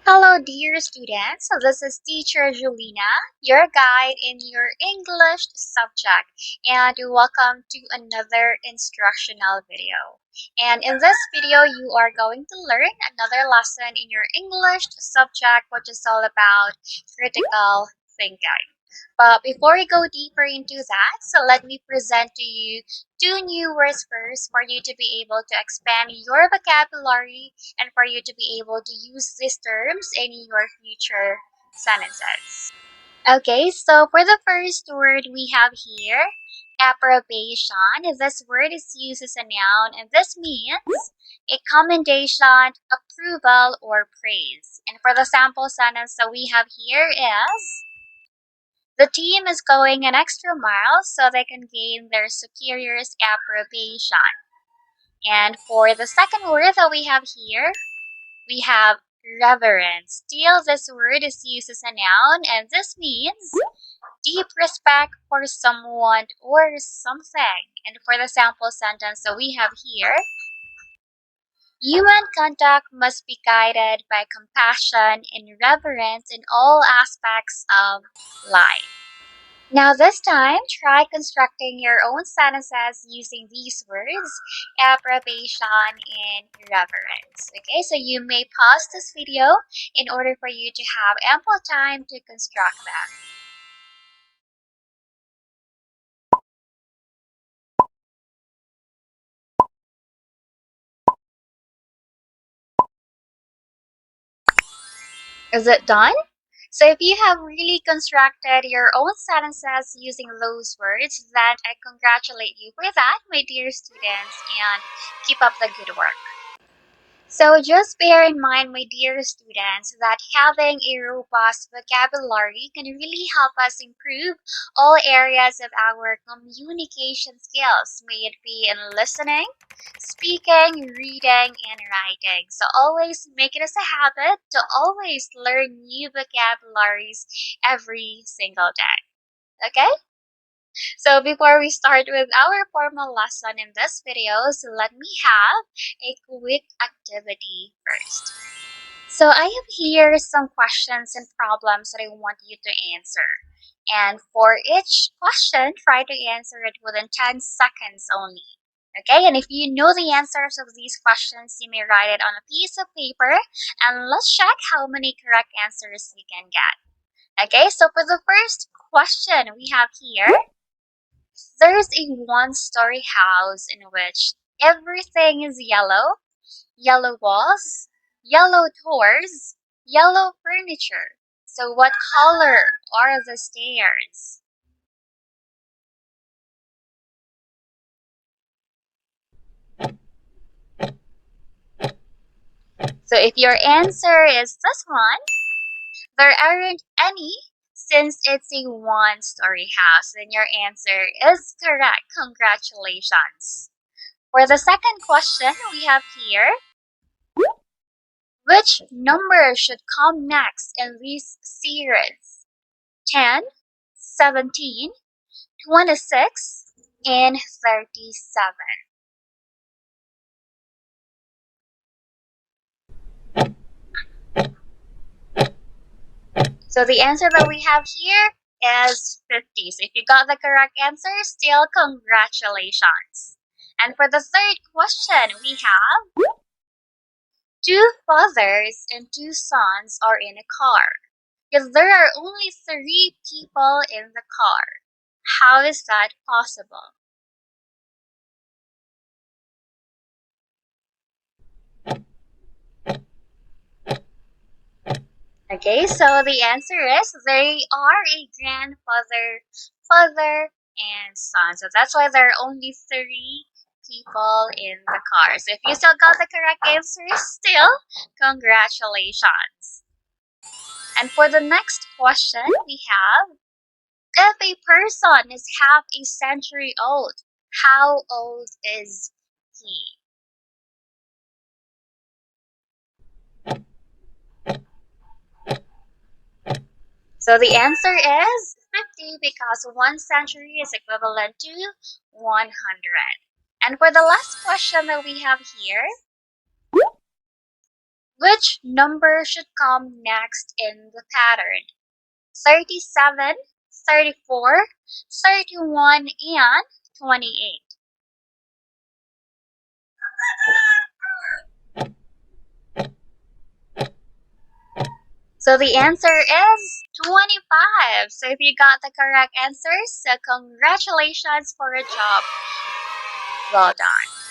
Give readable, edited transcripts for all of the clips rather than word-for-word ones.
Hello, dear students. So this is teacher Julina, your guide in your English subject, and welcome to another instructional video. And in this video, you are going to learn another lesson in your English subject, which is all about critical thinking. But before we go deeper into that, so let me present to you two new words first for you to be able to expand your vocabulary and for you to be able to use these terms in your future sentences. Okay, so for the first word we have here, approbation. This word is used as a noun and this means a commendation, approval, or praise. And for the sample sentence that we have here is, the team is going an extra mile so they can gain their superiors' approbation. And for the second word that we have here, we have reverence. Still, this word is used as a noun, and this means deep respect for someone or something. And for the sample sentence that we have here, human conduct must be guided by compassion and reverence in all aspects of life. Now this time, try constructing your own sentences using these words, approbation and reverence. Okay, so you may pause this video in order for you to have ample time to construct them. Is it done? So if you have really constructed your own sentences using those words, then I congratulate you for that, my dear students, and keep up the good work. So just bear in mind, my dear students, that having a robust vocabulary can really help us improve all areas of our communication skills, may it be in listening, speaking, reading, and writing. So always make it as a habit to always learn new vocabularies every single day. Okay? So before we start with our formal lesson in this video, so let me have a quick activity first. So I have here some questions and problems that I want you to answer. And for each question, try to answer it within 10 seconds only. Okay, and if you know the answers of these questions, you may write it on a piece of paper and let's check how many correct answers we can get. Okay, so for the first question we have here, there's a one-story house in which everything is yellow, yellow walls, yellow doors, yellow furniture. So what color are the stairs? So if your answer is this one, there aren't any since it's a one-story house, then your answer is correct. Congratulations. For the second question we have here, which number should come next in this series? 10, 17, 26, and 37. So the answer that we have here is 50. So if you got the correct answer, still congratulations. And for the third question, we have two fathers and two sons are in a car. Yet there are only 3 people in the car. How is that possible? Okay, so the answer is they are a grandfather, father, and son. So that's why there are only 3 people in the car. So if you still got the correct answer, still, congratulations. And for the next question, we have, if a person is half a century old, how old is he? So the answer is 50 because 1 century is equivalent to 100. And for the last question that we have here, Which number should come next in the pattern? 37, 34, 31, and 28. So the answer is 25. So if you got the correct answers, so congratulations for a job well done.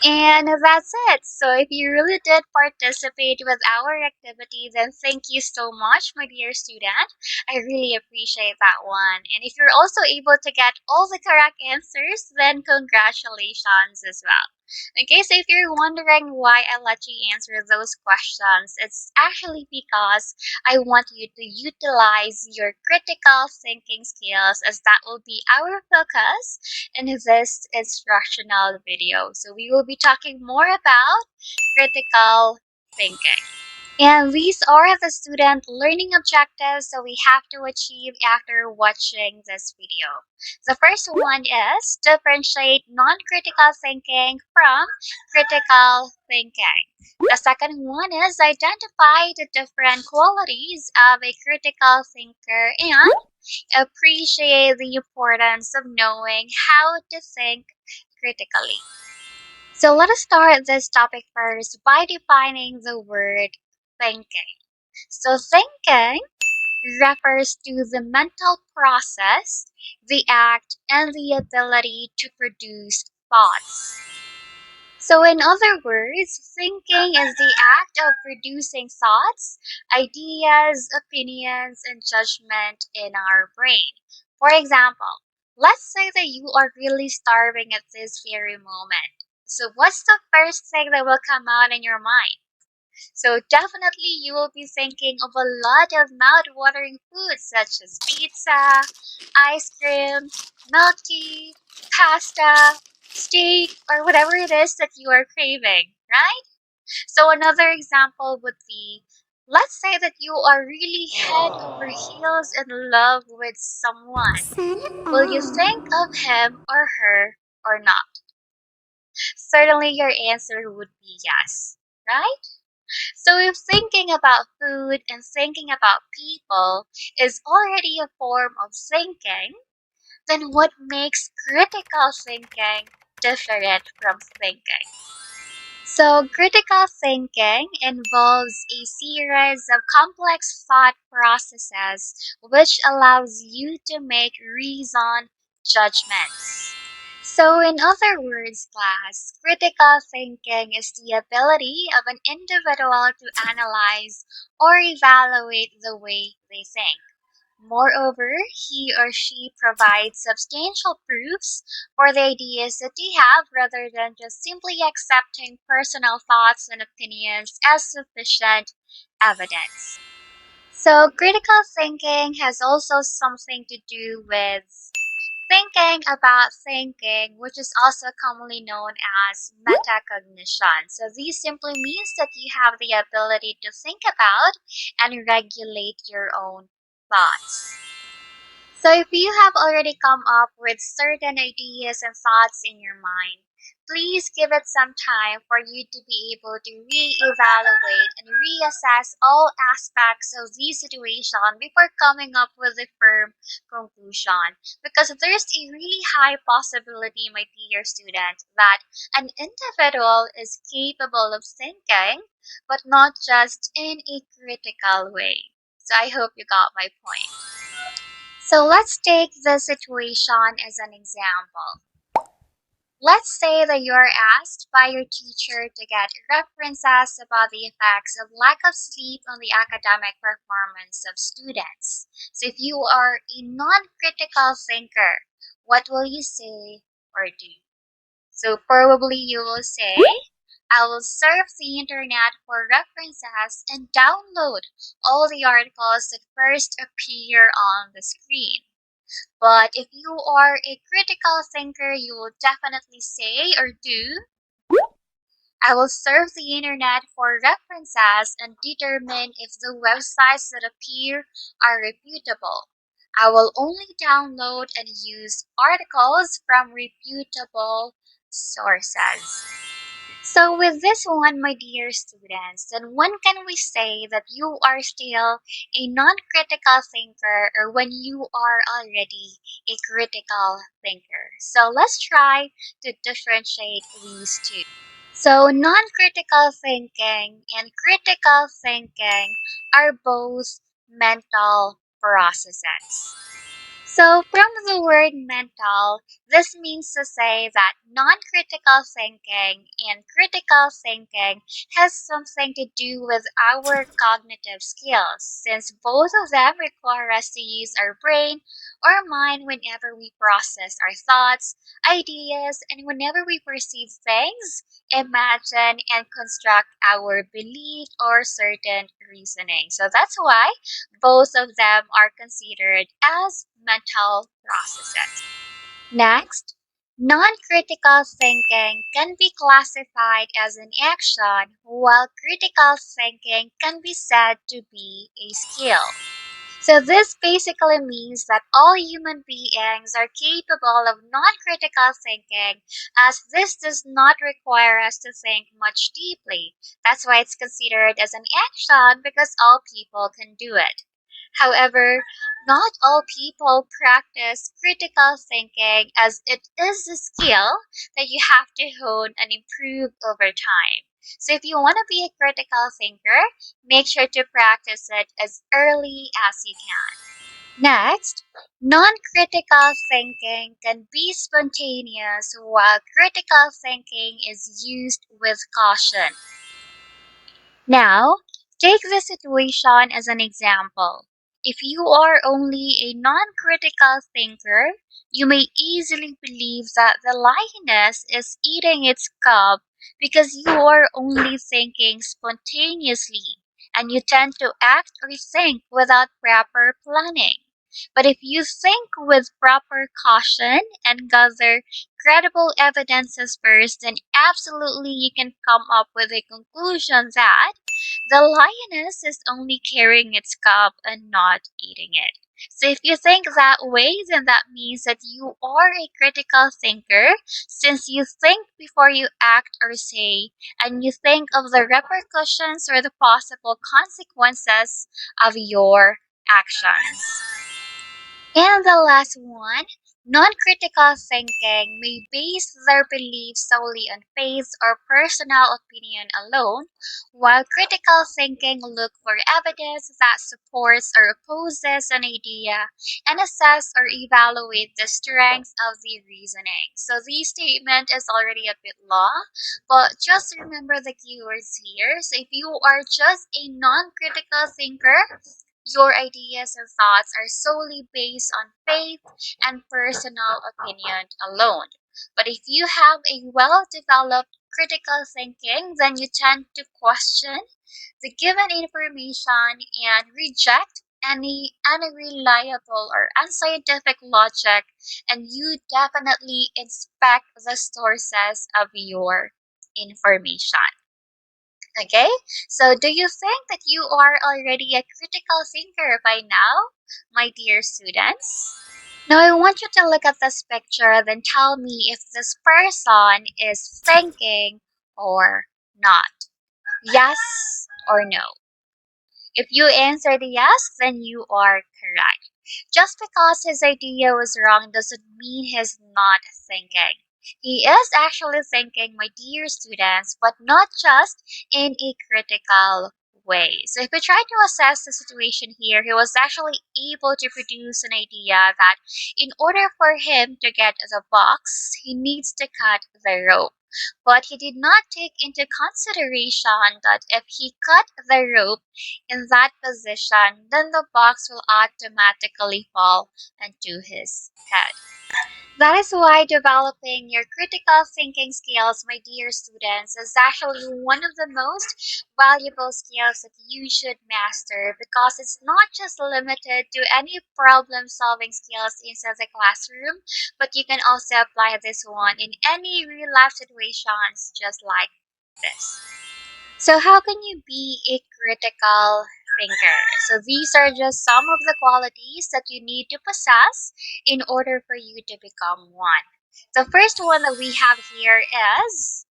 And that's it. So if you really did participate with our activity, then thank you so much, my dear student. I really appreciate that one. And if you're also able to get all the correct answers, then congratulations as well. Okay, so if you're wondering why I let you answer those questions, it's actually because I want you to utilize your critical thinking skills, as that will be our focus in this instructional video. So we will be talking more about critical thinking. And these are the student learning objectives that we have to achieve after watching this video. The first one is differentiate non-critical thinking from critical thinking. The second one is identify the different qualities of a critical thinker and appreciate the importance of knowing how to think critically. So let us start this topic first by defining the word thinking. So thinking refers to the mental process, the act, and the ability to produce thoughts. So, in other words, thinking is the act of producing thoughts, ideas, opinions, and judgment in our brain. For example, let's say that you are really starving at this very moment. So, what's the first thing that will come out in your mind? So definitely you will be thinking of a lot of mouth-watering foods such as pizza, ice cream, milk tea, pasta, steak, or whatever it is that you are craving, right? So another example would be, let's say that you are really head over heels in love with someone. Will you think of him or her or not? Certainly your answer would be yes, right? So if thinking about food and thinking about people is already a form of thinking, then what makes critical thinking different from thinking? So critical thinking involves a series of complex thought processes which allows you to make reasoned judgments. So, in other words, class, critical thinking is the ability of an individual to analyze or evaluate the way they think. Moreover, he or she provides substantial proofs for the ideas that they have rather than just simply accepting personal thoughts and opinions as sufficient evidence. So, critical thinking has also something to do with thinking about thinking, which is also commonly known as metacognition. So, this simply means that you have the ability to think about and regulate your own thoughts. So, if you have already come up with certain ideas and thoughts in your mind, please give it some time for you to be able to re-evaluate and reassess all aspects of the situation before coming up with a firm conclusion. Because there's a really high possibility, my dear student, that an individual is capable of thinking, but not just in a critical way. So I hope you got my point. So let's take the situation as an example. Let's say that you're asked by your teacher to get references about the effects of lack of sleep on the academic performance of students. So if you are a non-critical thinker, what will you say or do? So probably you will say, I will surf the internet for references and download all the articles that first appear on the screen. But if you are a critical thinker, you will definitely say or do, I will surf the internet for references and determine if the websites that appear are reputable. I will only download and use articles from reputable sources. So, with this one, my dear students, then when can we say that you are still a non critical thinker or when you are already a critical thinker? So, let's try to differentiate these two. So, non critical thinking and critical thinking are both mental processes. So, from the word mental, this means to say that non critical thinking and critical thinking has something to do with our cognitive skills, since both of them require us to use our brain or mind whenever we process our thoughts, ideas, and whenever we perceive things, imagine, and construct our belief or certain reasoning. So, that's why both of them are considered as mental processes. Next, non critical thinking can be classified as an action, while critical thinking can be said to be a skill. So, this basically means that all human beings are capable of non critical thinking, as this does not require us to think much deeply. That's why it's considered as an action because all people can do it. However, not all people practice critical thinking as it is a skill that you have to hone and improve over time. So if you want to be a critical thinker, make sure to practice it as early as you can. Next, non-critical thinking can be spontaneous while critical thinking is used with caution. Now, take the situation as an example. If you are only a non critical thinker, you may easily believe that the lioness is eating its cub because you are only thinking spontaneously and you tend to act or think without proper planning. But if you think with proper caution and gather credible evidences first, then absolutely you can come up with a conclusion that the lioness is only carrying its cub and not eating it. So if you think that way, then that means that you are a critical thinker since you think before you act or say, and you think of the repercussions or the possible consequences of your actions. And the last one, non critical thinking may base their beliefs solely on faith or personal opinion alone, while critical thinking look for evidence that supports or opposes an idea and assess or evaluate the strengths of the reasoning. So this statement is already a bit long, but just remember the keywords here. So if you are just a non critical thinker, your ideas and thoughts are solely based on faith and personal opinion alone. But if you have a well developed critical thinking, then you tend to question the given information and reject any unreliable or unscientific logic, and you definitely inspect the sources of your information. Okay, so do you think that you are already a critical thinker by now, my dear students? Now I want you to look at this picture, then tell me if this person is thinking or not. Yes or no? If you answered yes, then you are correct. Just because his idea was wrong doesn't mean he's not thinking. He is actually thinking, my dear students, but not just in a critical way. So if we try to assess the situation here, he was actually able to produce an idea that in order for him to get the box, he needs to cut the rope. But he did not take into consideration that if he cut the rope in that position, then the box will automatically fall into his head. That is why developing your critical thinking skills, my dear students, is actually one of the most valuable skills that you should master because it's not just limited to any problem solving skills inside the classroom, but you can also apply this one in any real life situations just like this. So, how can you be a critical thinker? So, these are just some of the qualities that you need to possess in order for you to become one. The first one that we have here is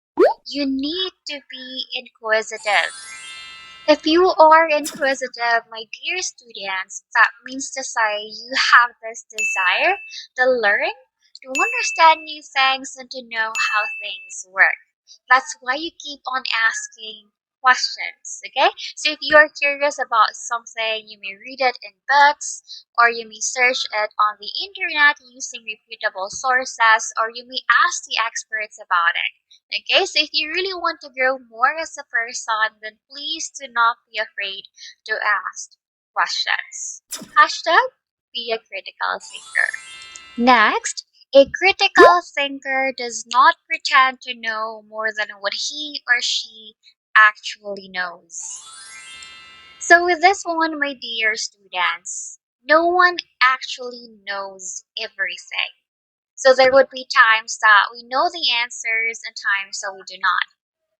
You need to be inquisitive. If you are inquisitive, my dear students, that means to say you have this desire to learn, to understand new things, and to know how things work. That's why you keep on asking questions, okay? So if you are curious about something, you may read it in books, or you may search it on the internet using reputable sources, or you may ask the experts about it. Okay, so if you really want to grow more as a person, then please do not be afraid to ask questions. Hashtag be a critical thinker. Next, a critical thinker does not pretend to know more than what he or she actually knows. So, with this one, my dear students, no one actually knows everything. So, there would be times that we know the answers and times that we do not.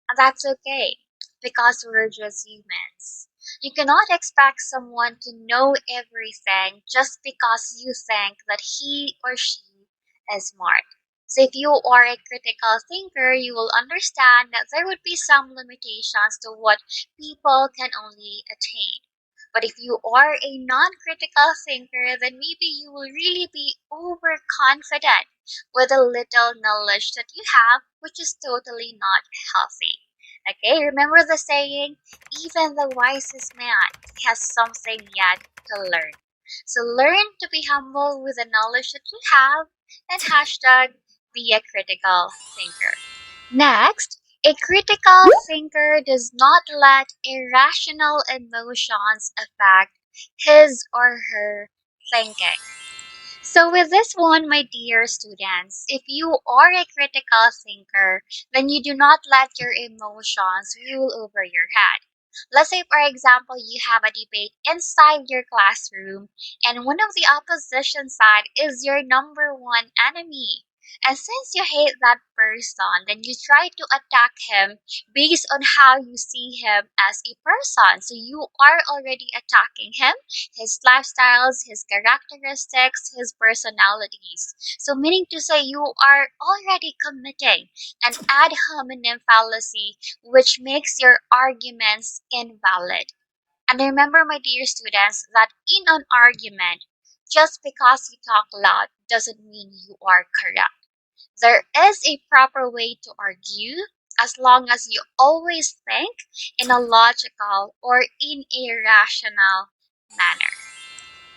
And that's okay because we're just humans. You cannot expect someone to know everything just because you think that he or she is smart. So if you are a critical thinker, you will understand that there would be some limitations to what people can only attain. But if you are a non-critical thinker, then maybe you will really be overconfident with the little knowledge that you have, which is totally not healthy. Okay, remember the saying, even the wisest man has something yet to learn. So learn to be humble with the knowledge that you have and hashtag be a critical thinker. Next, a critical thinker does not let irrational emotions affect his or her thinking. So, with this one, my dear students, if you are a critical thinker, then you do not let your emotions rule over your head. Let's say, for example, you have a debate inside your classroom, and one of the opposition side is your number one enemy. And since you hate that person, then you try to attack him based on how you see him as a person. So you are already attacking him, his lifestyles, his characteristics, his personalities. So, meaning to say, you are already committing an ad hominem fallacy, which makes your arguments invalid. And remember, my dear students, that in an argument, just because you talk loud doesn't mean you are correct. There is a proper way to argue as long as you always think in a logical or in a rational manner.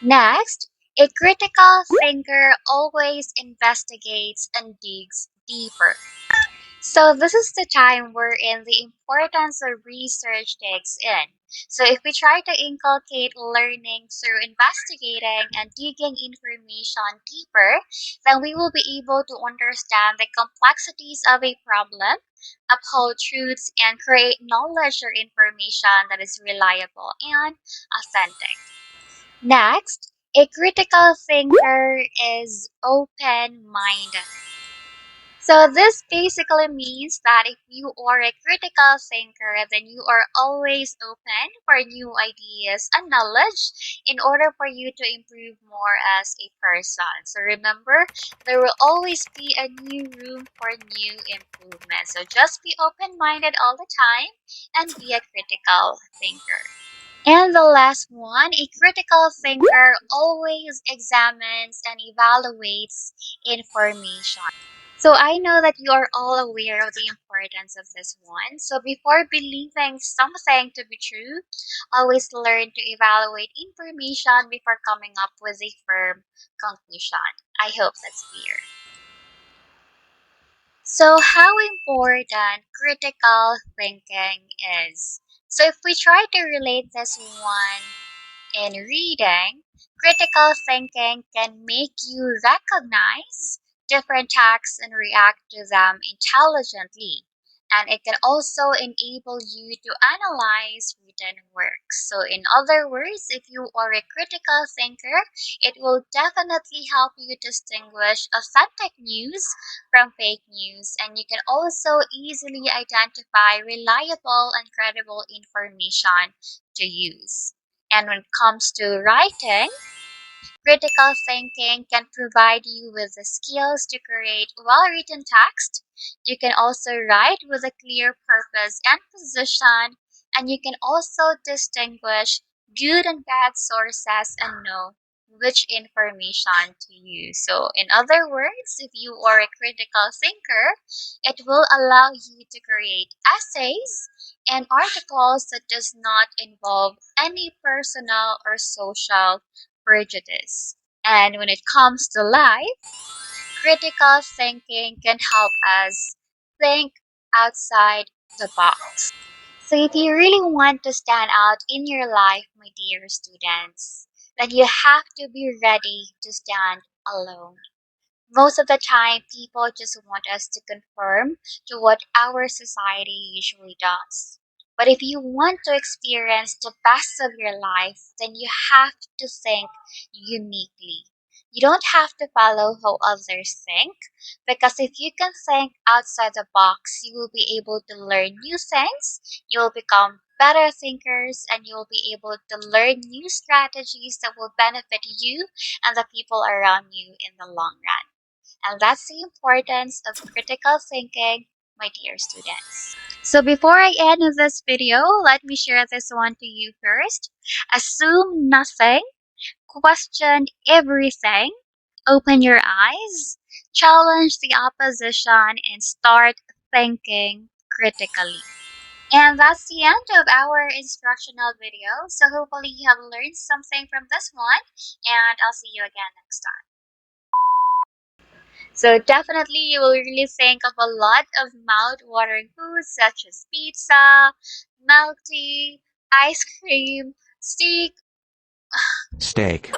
Next, a critical thinker always investigates and digs deeper. So this is the time wherein the importance of research takes in. So if we try to inculcate learning through investigating and digging information deeper, then we will be able to understand the complexities of a problem, uphold truths, and create knowledge or information that is reliable and authentic. Next, a critical thinker is open-minded. So this basically means that if you are a critical thinker, then you are always open for new ideas and knowledge in order for you to improve more as a person. So remember, there will always be a new room for new improvement. So just be open-minded all the time and be a critical thinker. And the last one, a critical thinker always examines and evaluates information. So I know that you are all aware of the importance of this one. So before believing something to be true, always learn to evaluate information before coming up with a firm conclusion. I hope that's clear. So how important critical thinking is. So if we try to relate this one in reading, critical thinking can make you recognize different texts and react to them intelligently. And it can also enable you to analyze written works. So, in other words, if you are a critical thinker, it will definitely help you distinguish authentic news from fake news. And you can also easily identify reliable and credible information to use. And when it comes to writing, Critical thinking can provide you with the skills to create well-written text. You can also write with a clear purpose and position, and you can also distinguish good and bad sources and know which information to use. So, in other words, if you are a critical thinker, it will allow you to create essays and articles that does not involve any personal or social prejudice. And when it comes to life, critical thinking can help us think outside the box. So if you really want to stand out in your life, my dear students, then you have to be ready to stand alone. Most of the time, people just want us to conform to what our society usually does. But if you want to experience the best of your life, then you have to think uniquely. You don't have to follow how others think, because if you can think outside the box, you will be able to learn new things, you will become better thinkers, and you will be able to learn new strategies that will benefit you and the people around you in the long run. And that's the importance of critical thinking, my dear students. So before I end this video, let me share this one to you first. Assume nothing, question everything, open your eyes, challenge the opposition, and start thinking critically. And that's the end of our instructional video. So hopefully you have learned something from this one, and I'll see you again next time. So definitely you will really think of a lot of mouth-watering foods such as pizza, milk tea, ice cream, steak, Steak.